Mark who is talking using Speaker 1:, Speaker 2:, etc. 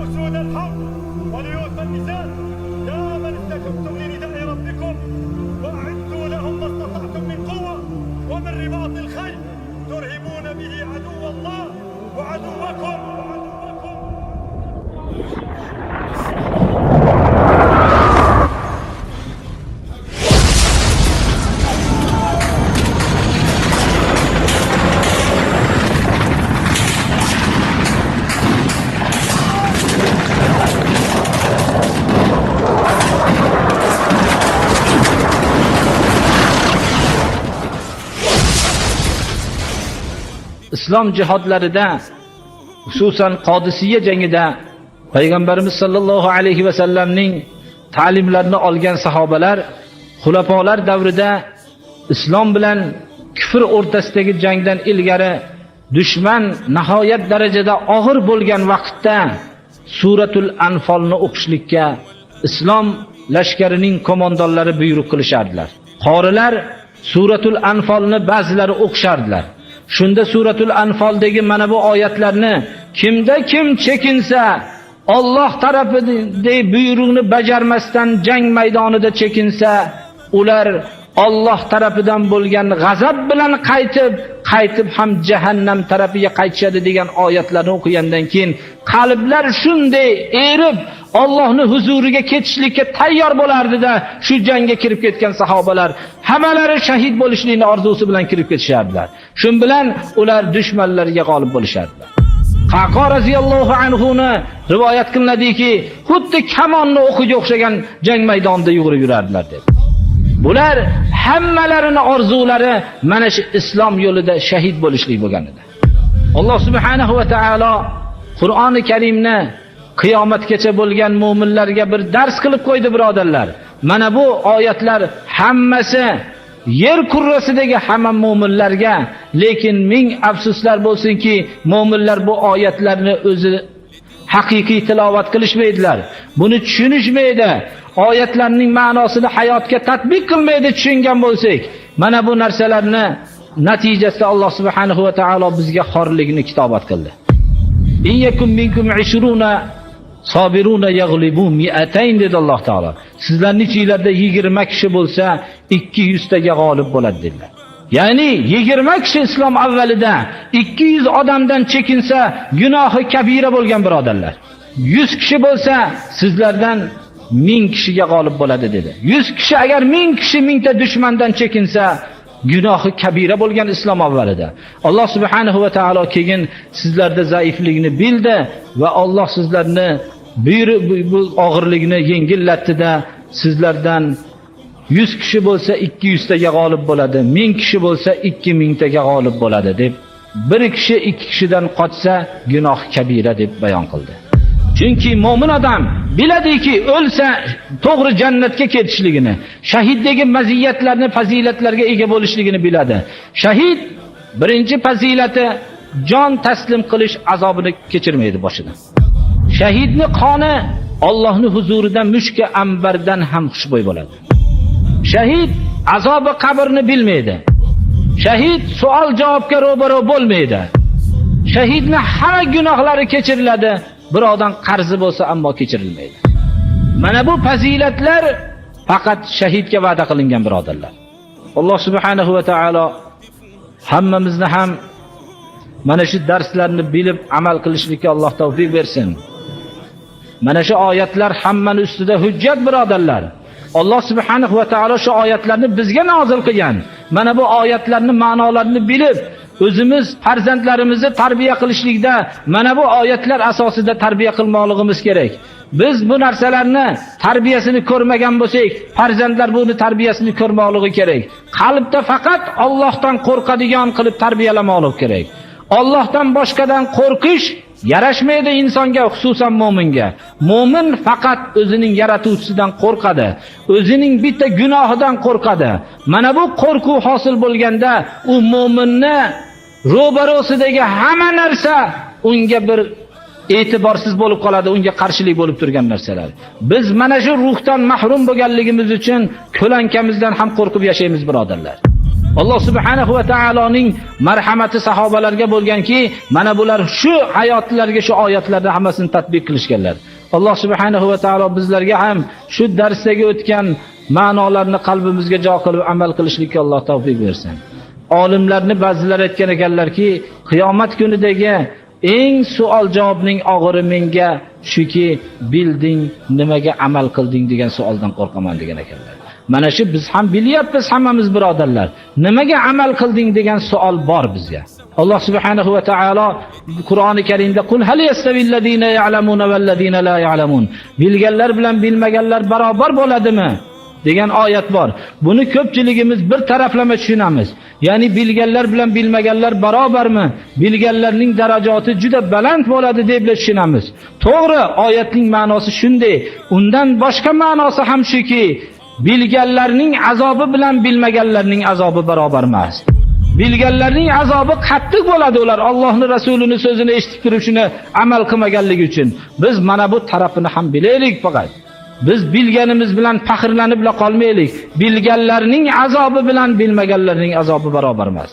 Speaker 1: أسود الحرب وليوث النساء يا من استجبتم لنداء ربكم وأعدوا لهم ما استطعتم من قوة ومن رباط الخيل ترهبون به عدو الله وعدوكم.
Speaker 2: islom jihodlarida, xususan Qodisiya jangida Payg'ambarimiz sollallohu alayhi va sallamning ta'limlarini olgan sahobalar xulafolar davrida islom bilan kufr o'rtasidagi jangdan ilgari dushman nihoyat darajada og'ir bo'lgan vaqtda suratul Anfalni o'qishlikka islom lashkarining qo'mondonlari buyruq qilishardilar. Qorilar suratul Anfalni ba'zilari o'qishardilar. Shunda suratul Anfaldagi mana bu oyatlarni kimda kim chekinsa, Alloh tarafidan buyruqni bajarmasdan jang maydonida chekinsa, ular Alloh tarafidan bo'lgan g'azab bilan qaytib ham jahannam tarafiga qaytishadi degan oyatlarni o'qigandan keyin qalblar shunday erib Allohning huzuriga ketishlikka tayyor bo'lardi-da, shu jangga kirib ketgan sahobalar hammalari shahid bo'lishlikni orzusi bilan kirib ketishardilar. Shun bilan ular dushmanlarga g'olib bo'lishardilar. Qaqo radhiyallohu anhuni rivoyat qilinadiki, xuddi kamonni o'qiga o'xshagan jang maydonida yugurib yurardilar deb. Bular hammalarining orzulari mana shu islom yo'lida shahid bo'lishlik bo'lgan edi. Alloh subhanahu va taolo Qur'oni Karimni qiyomatgacha bo'lgan mu'minlarga bir dars qilib qo'ydi, birodarlar. Mana bu oyatlar hammasi yer kurrasidagi hamma mu'minlarga, lekin ming afsuslar bo'lsinki, mu'minlar bu oyatlarni o'zi haqiqiy tilovat qilishmaydilar. Buni tushunishmaydi. Oyatlarning ma'nosini hayotga tatbiq qilmaydi tushungan bo'lsak. Mana bu narsalarni natijasida Alloh subhanahu va taolo bizga xorlikni kitobat qildi. In yakum minkum 20 sabiruna yaghlibu mi'atayn dedi Alloh taolo. Sizlarning ichingizda 20 kishi bo'lsa, 200 taga g'olib bo'ladi dedilar. Ya'ni 20 kishi islom avvalida 200 odamdan chekinsa, gunohi kabira bo'lgan birodarlar. 100 kishi bo'lsa, sizlardan 1000 kishiga g'olib bo'ladi dedi. 100 kishi agar 1000 kishi 1000 ta dushmandan chekinsa, gunohi kabira bo'lgan islom avvalida. Alloh subhanahu va taolo keyin sizlarda zaiflikni bildi va Alloh sizlarni bu og'irlikni yengillatdi-da, sizlardan 100 kishi bo'lsa 200 taga g'olib bo'ladi, 1000 kishi bo'lsa 2000 taga g'olib bo'ladi deb, bir kishi 2 kishidan qochsa gunoh kabira deb bayon qildi. Chunki mo'min odam biladiki, o'lsa to'g'ri jannatga ketishligini, shahiddagi maziyatlarni, fazilatlarga ega bo'lishligini biladi. Shahid birinchi fazilati jon taslim qilish azobini kechirmaydi boshidan. Shahidning qoni Allohning huzurida mushka ambardan ham xushbo'y bo'ladi. Shahid azobi qabrni bilmaydi. Shahid savol javobga ro'baro bo'lmaydi. Shahidning hamma gunohlari kechiriladi. Birodan qarzi bo'lsa ammo kechirilmaydi. Mana bu fazilatlar faqat shahidga va'da qilingan birodarlar. Alloh subhanahu va taolo hammamizni ham mana shu darslarni bilib amal qilishlikka Alloh tavfiq bersin. Mana shu oyatlar hammaning ustida hujjat birodarlar. Alloh subhanahu va taolo shu oyatlarni bizga nozil qilgan. Mana bu oyatlarning ma'nolarini bilib o'zimiz farzandlarimizni tarbiya qilishlikda mana bu oyatlar asosida tarbiya qilmoqligimiz kerak. Biz bu narsalarni tarbiyasini ko'rmagan bo'lsak, farzandlar buni tarbiyasini ko'rmoqligi kerak. Qalbda faqat Allohdan qo'rqadigan qilib tarbiyalamoqlik kerak. Allohdan boshqadan qo'rqish yarashmaydi insonga, xususan mu'minga. Mu'min faqat o'zining yaratuvchisidan qo'rqadi, o'zining bitta gunohidan qo'rqadi. Mana bu qo'rquv hosil bo'lganda u mu'minni ro'barosidagi hamma narsa unga bir e'tiborsiz bo'lib qoladi, unga qarshilik bo'lib turgan narsalar. Biz mana shu ruhdan mahrum bo'lganligimiz uchun ko'lankamizdan ham qo'rqib yashaymiz birodarlar. Alloh subhanahu va taoloning marhamati sahobalarga bo'lganki, mana bular shu hayotlarga shu oyatlarni hammasini tatbiq qilishganlar. Alloh subhanahu va taolo bizlarga ham shu darsdagi o'tgan ma'nolarni qalbimizga jo qilib amal qilishlikka Alloh tavfiq bersin. Olimlarni ba'zilar aytgan ekanlarki, qiyomat kunidagi eng savol-javobning og'iri menga shuki, bilding, nimaga amal qilding degan savoldan qo'rqaman degan ekanlar. Mana shu biz ham bilyapmiz hammamiz birodarlar. Nimaga amal qilding degan savol bor bizga. Alloh subhanahu va taolo Qur'oni Karimda qul hal yastawillazina ya'lamuna vallazina la ya'lamun. Bilganlar bilan bilmaganlar barobar bo'ladimi? degan oyat bor. Buni ko'pchiligimiz bir taraflama tushunamiz. Ya'ni bilganlar bilan bilmaganlar barobarmi? Bilganlarning darajati juda baland bo'ladi deb tushunamiz. To'g'ri, oyatning ma'nosi shunday. Undan boshqa ma'nosi ham shuki, bilganlarning azobi bilan bilmaganlarning azobi barobar emas. Bilganlarning azobi qattiq bo'ladi, ular Allohning Rasulining so'zini eshitib turib shuni amal qilmaganligi uchun. Biz mana bu tarafini ham bilaylik faqat. Biz bilganimiz bilan faxrlanib qolmaylik. Bilganlarning azobi bilan bilmaganlarning azobi barobar emas.